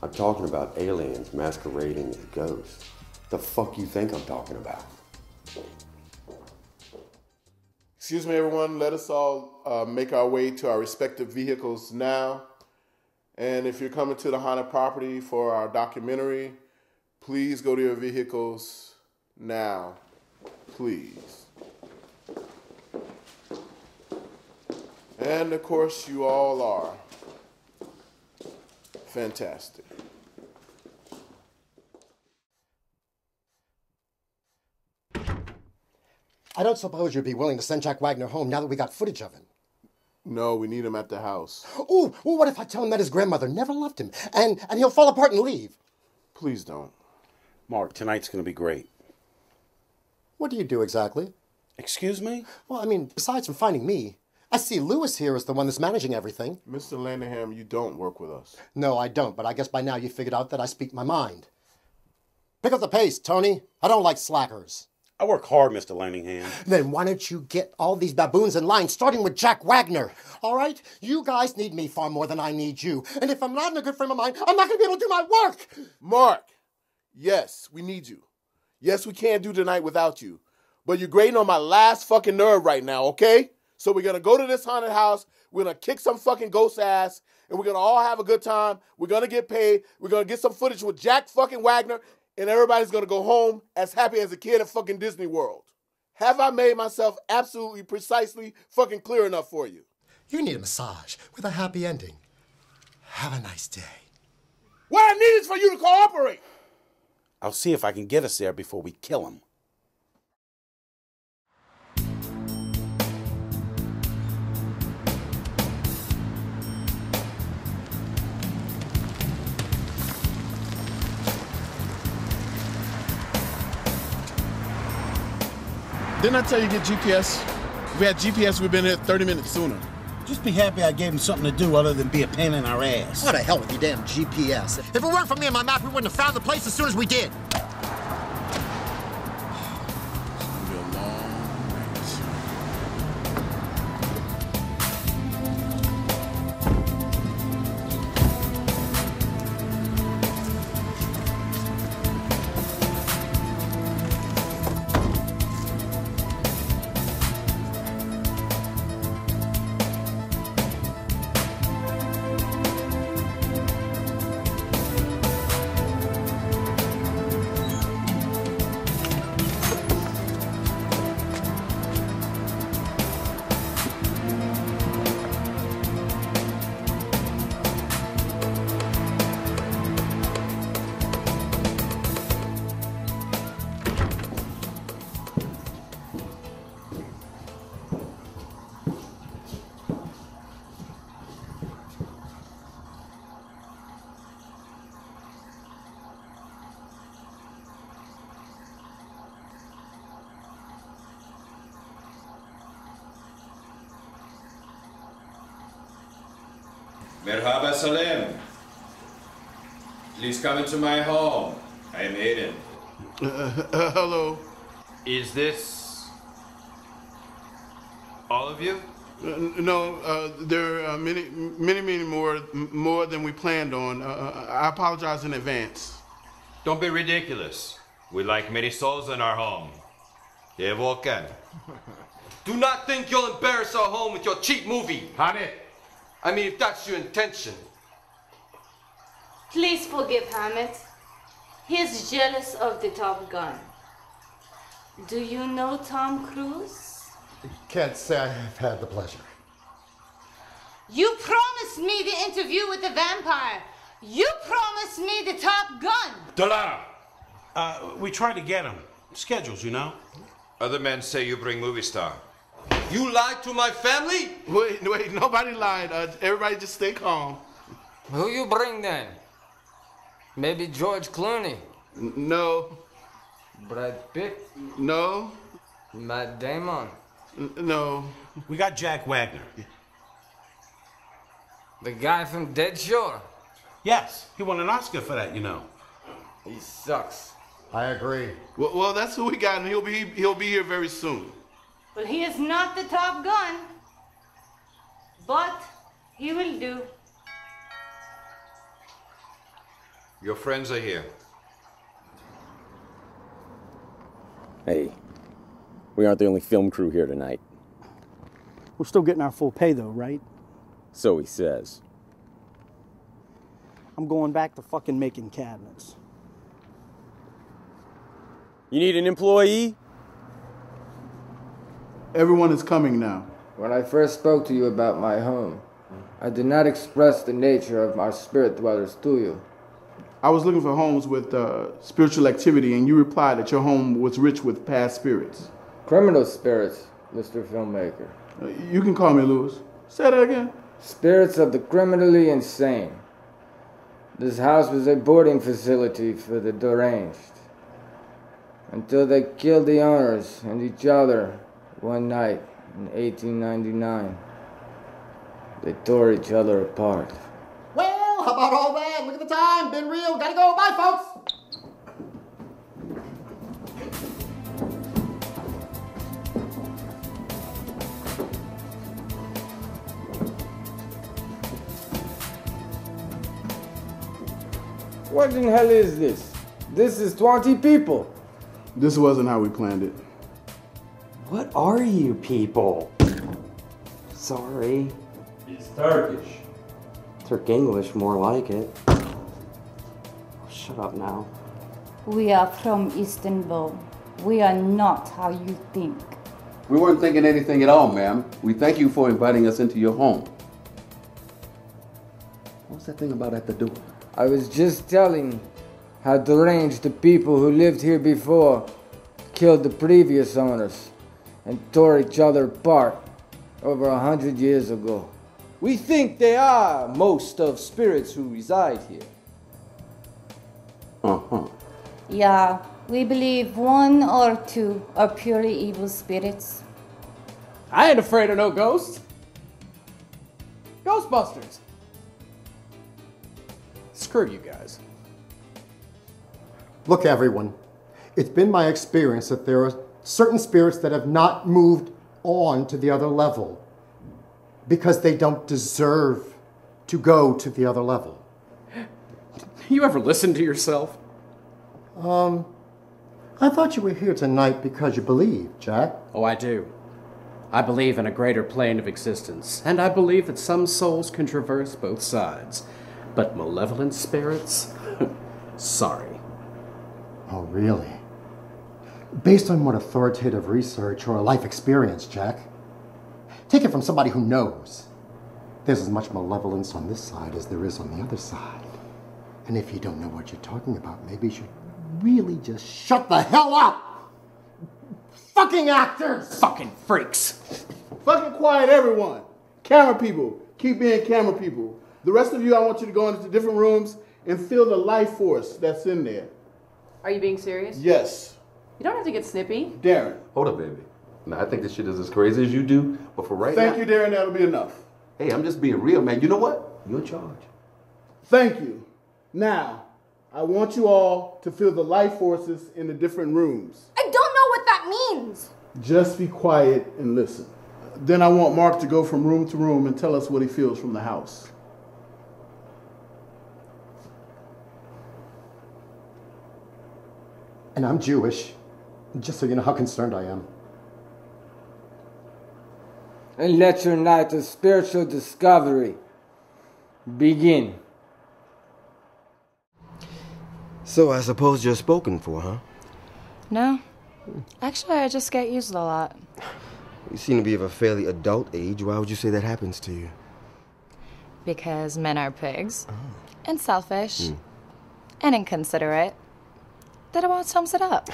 I'm talking about aliens masquerading as ghosts. The fuck you think I'm talking about? Excuse me, everyone. Let us all make our way to our respective vehicles now. And if you're coming to the haunted property for our documentary, please go to your vehicles now. Please. And of course, you all are. Fantastic. I don't suppose you'd be willing to send Jack Wagner home now that we got footage of him. No, we need him at the house. Ooh, what if I tell him that his grandmother never loved him and he'll fall apart and leave? Please don't. Mark, tonight's going to be great. What do you do exactly? Excuse me? Well, I mean, besides from finding me, I see Louis here is the one that's managing everything. Mr. Landingham, you don't work with us. No, I don't, but I guess by now you figured out that I speak my mind. Pick up the pace, Tony. I don't like slackers. I work hard, Mr. Landingham. Then why don't you get all these baboons in line, starting with Jack Wagner? All right? You guys need me far more than I need you. And if I'm not in a good frame of mind, I'm not going to be able to do my work. Mark, yes, we need you. Yes, we can't do tonight without you. But you're grating on my last fucking nerve right now, okay? So we're going to go to this haunted house. We're going to kick some fucking ghost ass. And we're going to all have a good time. We're going to get paid. We're going to get some footage with Jack fucking Wagner. And everybody's going to go home as happy as a kid at fucking Disney World. Have I made myself absolutely precisely fucking clear enough for you? You need a massage with a happy ending. Have a nice day. What I need is for you to cooperate. I'll see if I can get us there before we kill him. Didn't I tell you to get GPS? If we had GPS, we'd been here 30 minutes sooner. Just be happy I gave him something to do other than be a pain in our ass. What the hell with your damn GPS? If it weren't for me and my map, we wouldn't have found the place as soon as we did. Merhaba Salem. Please come into my home. I am Aiden. Hello. Is this all of you? No, there are many more than we planned on. I apologize in advance. Don't be ridiculous. We like many souls in our home. Yeah, Volkan. Do not think you'll embarrass our home with your cheap movie. Honey. I mean, if that's your intention. Please forgive Hammett. He's jealous of the Top Gun. Do you know Tom Cruise? Can't say I have had the pleasure. You promised me the interview with the vampire. You promised me the Top Gun. Delano, we tried to get him. Schedules, you know. Other men say you bring movie star. You lied to my family? Wait, nobody lied. Everybody just stay calm. Who you bring then? Maybe George Clooney? No. Brad Pitt? No. Matt Damon? No. We got Jack Wagner. The guy from Dead Shore? Yes, he won an Oscar for that, you know. He sucks. I agree. Well, that's who we got, and he'll be here very soon. Well, he is not the Top Gun, but he will do. Your friends are here. Hey, we aren't the only film crew here tonight. We're still getting our full pay, though, right? So he says. I'm going back to fucking making cabinets. You need an employee? Everyone is coming now. When I first spoke to you about my home, I did not express the nature of our spirit dwellers to you. I was looking for homes with spiritual activity, and you replied that your home was rich with past spirits. Criminal spirits, Mr. Filmmaker. You can call me Lewis. Say that again. Spirits of the criminally insane. This house was a boarding facility for the deranged. Until they killed the owners and each other one night in 1899. They tore each other apart. Well, how about all that? Look at the time. Been real. Gotta go. Bye, folks. What in hell is this? This is 20 people. This wasn't how we planned it. What are you people? Sorry. It's Turkish. Turk English, more like it. Oh, shut up now. We are from Istanbul. We are not how you think. We weren't thinking anything at all, ma'am. We thank you for inviting us into your home. What's that thing about at the door? I was just telling how deranged the people who lived here before killed the previous owners and tore each other apart over 100 years ago. We think they are most of spirits who reside here. Uh-huh. Yeah, we believe one or two are purely evil spirits. I ain't afraid of no ghosts. Ghostbusters. Screw you guys. Look, everyone, it's been my experience that there are certain spirits that have not moved on to the other level because they don't deserve to go to the other level. You ever listen to yourself? I thought you were here tonight because you believe, Jack. Oh, I do. I believe in a greater plane of existence, and I believe that some souls can traverse both sides. But malevolent spirits? Sorry. Oh, really? Based on what authoritative research or life experience, Jack? Take it from somebody who knows. There's as much malevolence on this side as there is on the other side. And if you don't know what you're talking about, maybe you should really just shut the hell up! Fucking actors! Fucking freaks! Fucking quiet, everyone. Camera people. Keep being camera people. The rest of you, I want you to go into different rooms and feel the life force that's in there. Are you being serious? Yes. You don't have to get snippy. Darren. Hold up, baby. Now, I think this shit is as crazy as you do, but for right Thank now... you, Darren. That'll be enough. Hey, I'm just being real, man. You know what? You're in charge. Thank you. Now, I want you all to feel the life forces in the different rooms. I don't know what that means. Just be quiet and listen. Then I want Mark to go from room to room and tell us what he feels from the house. And I'm Jewish, just so you know how concerned I am. And let your night of spiritual discovery begin. So I suppose you're spoken for, huh? No. Actually, I just get used a lot. You seem to be of a fairly adult age. Why would you say that happens to you? Because men are pigs. And selfish. And inconsiderate. That about sums it up.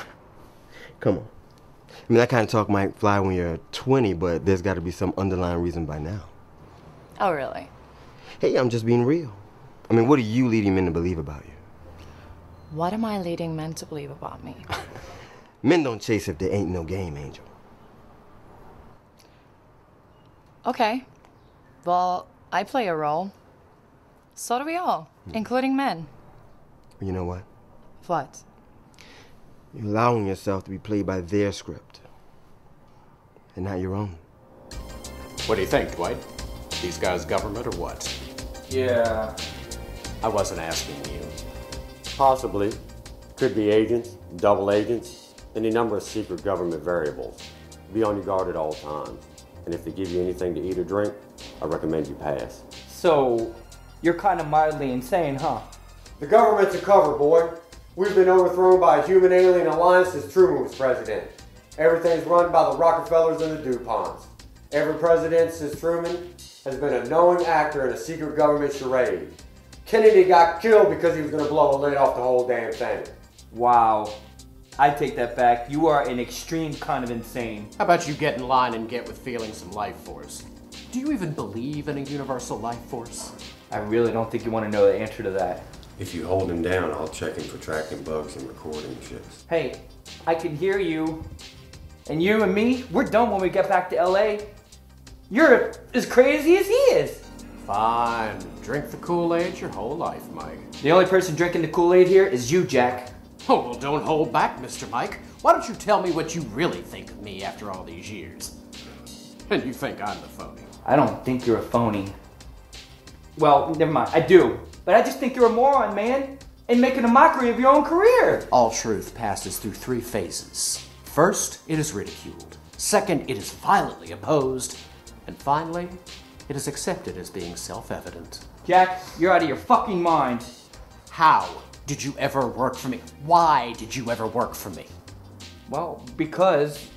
Come on. I mean, that kind of talk might fly when you're 20, but there's got to be some underlying reason by now. Oh, really? Hey, I'm just being real. I mean, what are you leading men to believe about you? What am I leading men to believe about me? Men don't chase if there ain't no game, Angel. Okay. Well, I play a role. So do we all, including men. You know what? What? You're allowing yourself to be played by their script, and not your own. What do you think, Dwight? These guys government or what? Yeah. I wasn't asking you. Possibly. Could be agents, double agents, any number of secret government variables. Be on your guard at all times. And if they give you anything to eat or drink, I recommend you pass. So, you're kind of mildly insane, huh? The government's a cover, boy. We've been overthrown by a human alien alliance since Truman was president. Everything's run by the Rockefellers and the DuPonts. Every president since Truman has been a knowing actor in a secret government charade. Kennedy got killed because he was going to blow a lid off the whole damn thing. Wow. I take that back. You are an extreme kind of insane. How about you get in line and get with feeling some life force? Do you even believe in a universal life force? I really don't think you want to know the answer to that. If you hold him down, I'll check him for tracking bugs and recording ships. Hey, I can hear you. And you and me, we're done when we get back to LA. You're as crazy as he is. Fine. Drink the Kool-Aid your whole life, Mike. The only person drinking the Kool-Aid here is you, Jack. Oh, well, don't hold back, Mr. Mike. Why don't you tell me what you really think of me after all these years? And you think I'm the phony. I don't think you're a phony. Well, never mind. I do. But I just think you're a moron, man. And making a mockery of your own career. All truth passes through 3 phases. First, it is ridiculed. Second, it is violently opposed. And finally, it is accepted as being self-evident. Jack, you're out of your fucking mind. How did you ever work for me? Why did you ever work for me? Well, because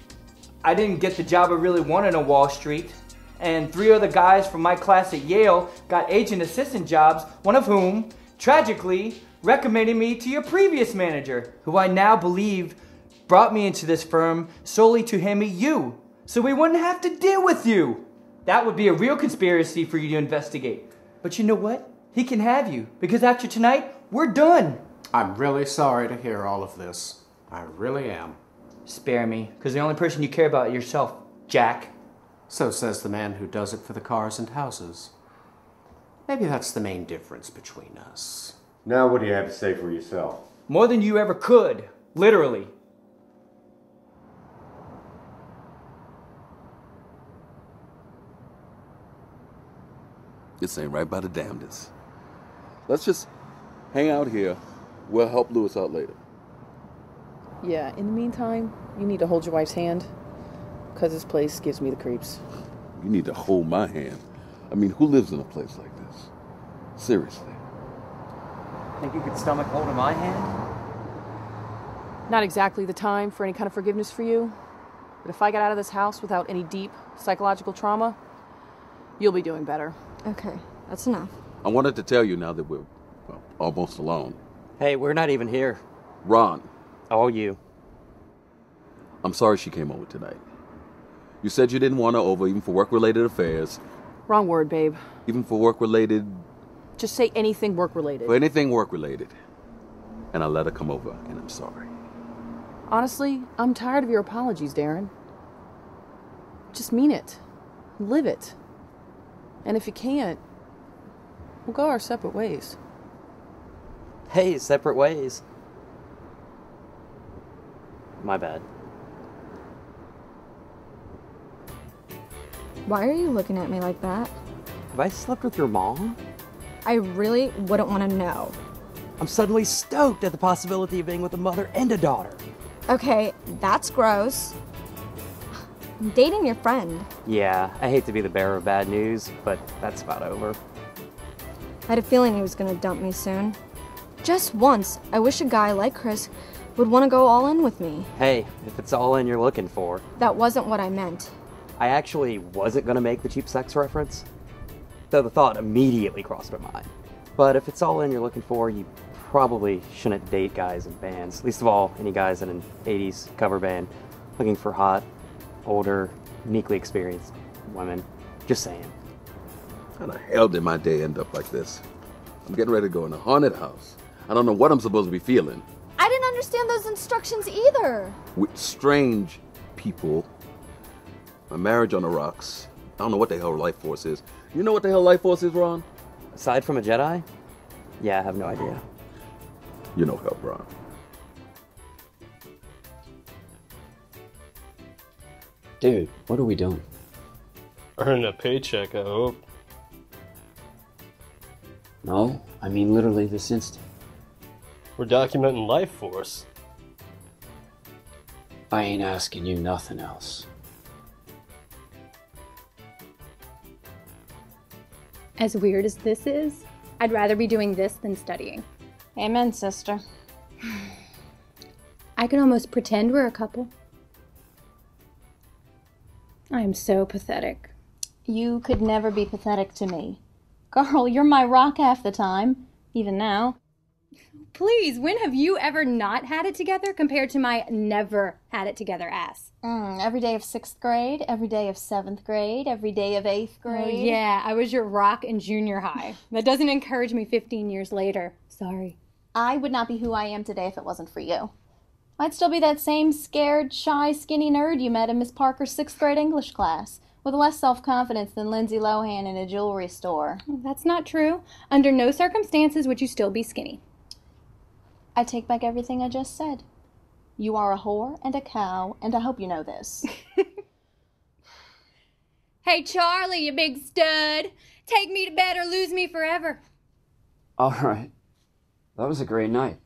I didn't get the job I really wanted on Wall Street. And 3 other guys from my class at Yale got agent assistant jobs, one of whom, tragically, recommended me to your previous manager, who I now believe brought me into this firm solely to hand me you, so we wouldn't have to deal with you. That would be a real conspiracy for you to investigate. But you know what? He can have you, because after tonight, we're done. I'm really sorry to hear all of this. I really am. Spare me, because the only person you care about is yourself, Jack. So says the man who does it for the cars and houses. Maybe that's the main difference between us. Now what do you have to say for yourself? More than you ever could, literally. This ain't right by the damnedest. Let's just hang out here. We'll help Lewis out later. Yeah, in the meantime, you need to hold your wife's hand, because this place gives me the creeps. You need to hold my hand. I mean, who lives in a place like this? Seriously. Think you could stomach holding my hand? Not exactly the time for any kind of forgiveness for you, but if I get out of this house without any deep psychological trauma, you'll be doing better. Okay, that's enough. I wanted to tell you now that we're almost alone. Hey, we're not even here. Ron. All you. I'm sorry she came over tonight. You said you didn't want her over even for work-related affairs. Wrong word, babe. Even for work-related... Just say anything work-related. For anything work-related. And I let her come over, and I'm sorry. Honestly, I'm tired of your apologies, Darren. Just mean it. Live it. And if you can't, we'll go our separate ways. Hey, separate ways. My bad. Why are you looking at me like that? Have I slept with your mom? I really wouldn't want to know. I'm suddenly stoked at the possibility of being with a mother and a daughter. Okay, that's gross. I'm dating your friend. Yeah, I hate to be the bearer of bad news, but that's about over. I had a feeling he was gonna dump me soon. Just once, I wish a guy like Chris would want to go all in with me. Hey, if it's all in you're looking for. That wasn't what I meant. I actually wasn't gonna make the cheap sex reference, though the thought immediately crossed my mind. But if it's all in you're looking for, you probably shouldn't date guys in bands. Least of all, any guys in an 80s cover band looking for hot, older, uniquely experienced women. Just saying. How the hell did my day end up like this? I'm getting ready to go in a haunted house. I don't know what I'm supposed to be feeling. I didn't understand those instructions either. With strange people. My marriage on the rocks. I don't know what the hell life force is. You know what the hell life force is, Ron? Aside from a Jedi? Yeah, I have no idea. You know help, Ron. Dude, what are we doing? Earning a paycheck, I hope. No, I mean literally this instant. We're documenting life force. I ain't asking you nothing else. As weird as this is, I'd rather be doing this than studying. Amen, sister. I can almost pretend we're a couple. I am so pathetic. You could never be pathetic to me. Girl, you're my rock half the time, even now. Please, when have you ever not had it together compared to my never had it together ass? Every day of 6th grade, every day of 7th grade, every day of 8th grade. Oh, yeah, I was your rock in junior high. That doesn't encourage me 15 years later. Sorry. I would not be who I am today if it wasn't for you. I'd still be that same scared, shy, skinny nerd you met in Miss Parker's 6th grade English class, with less self-confidence than Lindsay Lohan in a jewelry store. That's not true. Under no circumstances would you still be skinny. I take back everything I just said. You are a whore and a cow, and I hope you know this. Hey, Charlie, you big stud. Take me to bed or lose me forever. All right. That was a great night.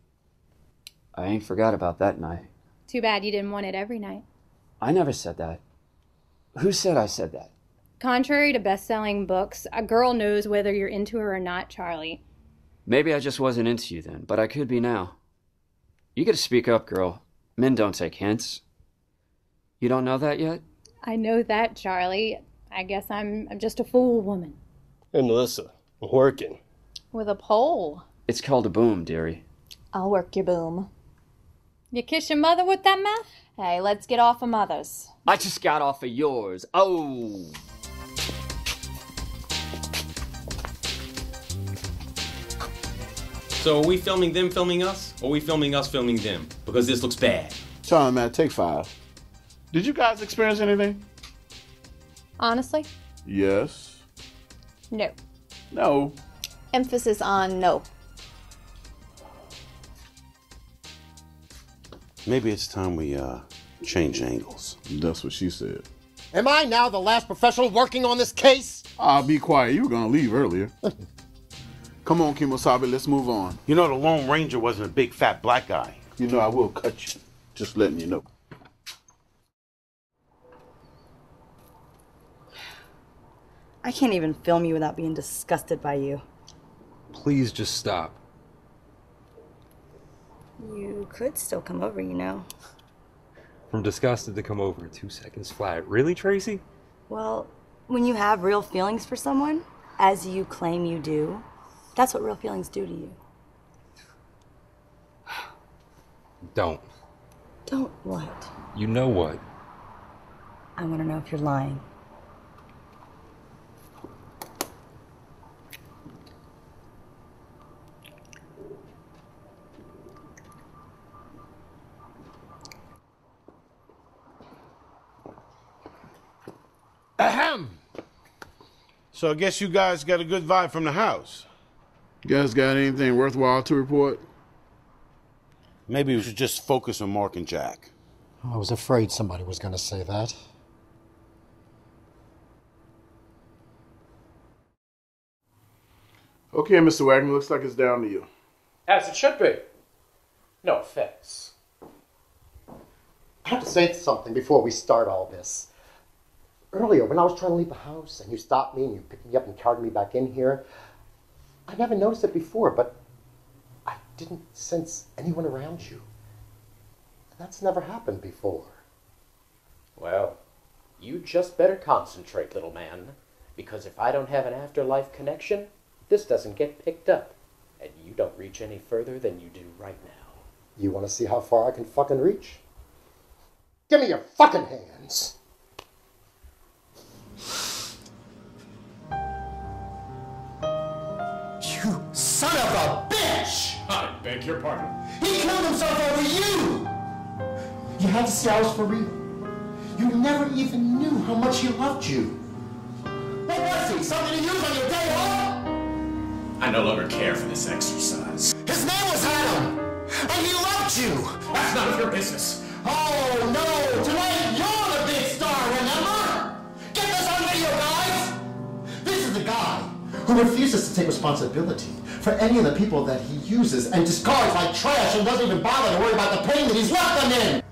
I ain't forgot about that night. Too bad you didn't want it every night. I never said that. Who said I said that? Contrary to best-selling books, a girl knows whether you're into her or not, Charlie. Maybe I just wasn't into you then, but I could be now. You gotta speak up, girl. Men don't take hints. You don't know that yet? I know that, Charlie. I guess I'm just a fool woman. Hey, Melissa, I'm working. With a pole. It's called a boom, dearie. I'll work your boom. You kiss your mother with that mouth? Hey, let's get off of mothers. I just got off of yours. Oh! So are we filming them filming us, or are we filming us filming them? Because this looks bad. Sorry, man, take 5. Did you guys experience anything? Honestly? Yes. No. No. Emphasis on no. Maybe it's time we change angles. That's what she said. Am I now the last professional working on this case? Be quiet. You were gonna leave earlier. Come on, Kimosabe, let's move on. You know the Lone Ranger wasn't a big fat black guy. You know I will cut you. Just letting you know. I can't even film you without being disgusted by you. Please just stop. You could still come over, you know. From disgusted to come over in 2 seconds flat. Really, Tracy? Well, when you have real feelings for someone, as you claim you do, that's what real feelings do to you. Don't. Don't what? You know what? I want to know if you're lying. Ahem! So I guess you guys got a good vibe from the house. You guys got anything worthwhile to report? Maybe we should just focus on Mark and Jack. I was afraid somebody was going to say that. Okay, Mr. Wagner, looks like it's down to you. As it should be. No offense. I have to say something before we start all this. Earlier, when I was trying to leave the house and you stopped me and you picked me up and carried me back in here, I never noticed it before, but I didn't sense anyone around you. That's never happened before. Well, you just better concentrate, little man, because if I don't have an afterlife connection, this doesn't get picked up, and you don't reach any further than you do right now. You want to see how far I can fucking reach? Give me your fucking hands! You son of a bitch! I beg your pardon. He killed himself over you! You had to say I was for real. You never even knew how much he loved you. What was he? Something to use on your day off? I no longer care for this exercise. His name was Adam, and he loved you. That's none of your business. Oh no! Tonight you're the big star, remember? Get this on video, guys! This is the guy who refuses to take responsibility for any of the people that he uses and discards like trash and doesn't even bother to worry about the pain that he's left them in.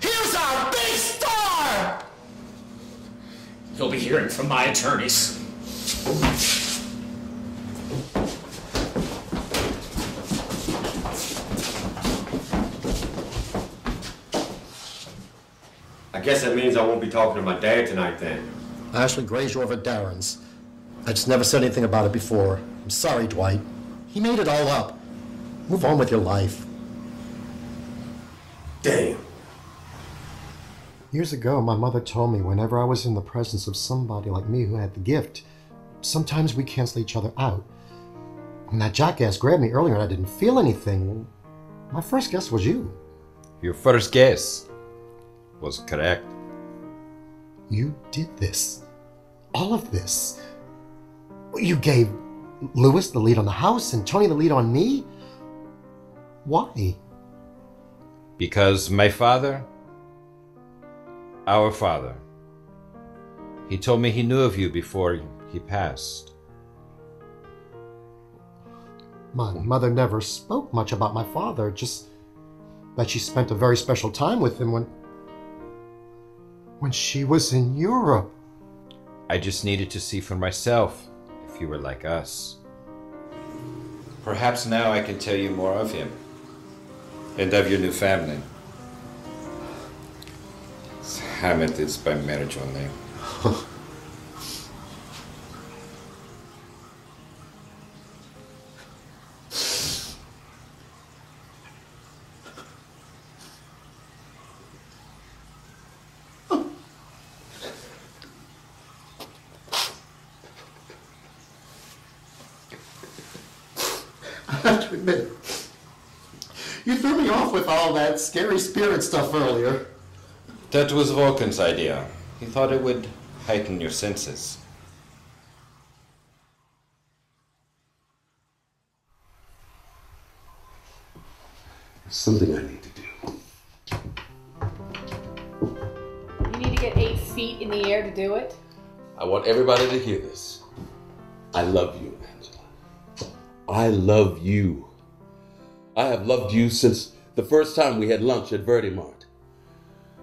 Here's our big star! You'll be hearing from my attorneys. I guess that means I won't be talking to my dad tonight then. I actually grazed you over Darren's. I just never said anything about it before. I'm sorry, Dwight. He made it all up. Move on with your life. Damn. Years ago, my mother told me whenever I was in the presence of somebody like me who had the gift, sometimes we cancel each other out. When that jackass grabbed me earlier and I didn't feel anything, my first guess was you. Your first guess was correct. You did this. All of this. You gave Lewis the lead on the house and Tony the lead on me? Why? Because my father, our father, he told me he knew of you before he passed. My mother never spoke much about my father, just that she spent a very special time with him when she was in Europe. I just needed to see for myself if you were like us. Perhaps now I can tell you more of him and of your new family. Hammett is by marriage only. I have to admit, you threw me off with all that scary spirit stuff earlier. That was Vulcan's idea. He thought it would heighten your senses. There's something I need to do. You need to get 8 feet in the air to do it. I want everybody to hear this. I love you, Angela. I love you. I have loved you since the first time we had lunch at Verde Mart.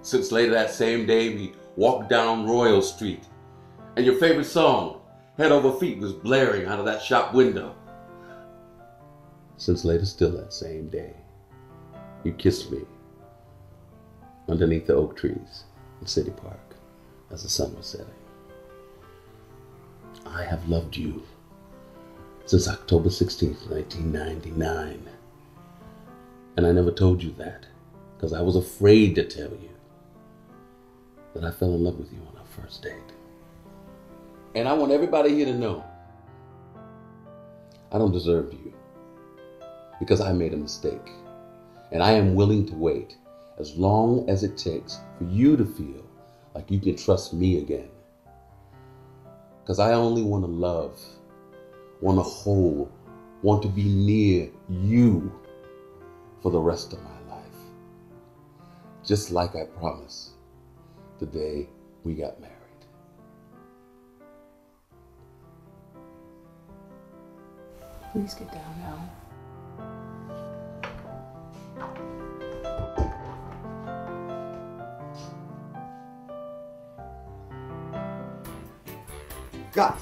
Since later that same day we walked down Royal Street and your favorite song, Head Over Feet, was blaring out of that shop window. Since later still that same day, you kissed me underneath the oak trees in City Park as the sun was setting. I have loved you since October 16th, 1999. And I never told you that because I was afraid to tell you that I fell in love with you on our first date. And I want everybody here to know I don't deserve you because I made a mistake. And I am willing to wait as long as it takes for you to feel like you can trust me again. Because I only want to love, want to hold, want to be near you for the rest of my life. Just like I promised the day we got married. Please get down now. Guys,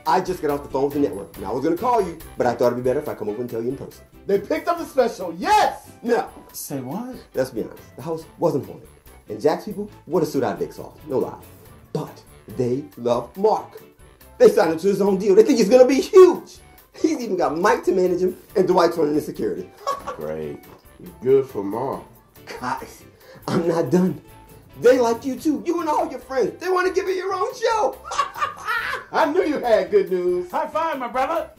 I just got off the phone with the network, and I was gonna call you, but I thought it'd be better if I come over and tell you in person. They picked up the special, yes! Now, say what? Let's be honest, the house wasn't haunted, and Jack's people would have sued our dicks off, no lie. But they love Mark. They signed him to his own deal. They think he's gonna be huge. He's even got Mike to manage him, and Dwight's running the security. Great. Good for Mark. Guys, I'm not done. They like you too. You and all your friends. They want to give you your own show. I knew you had good news. High five, my brother.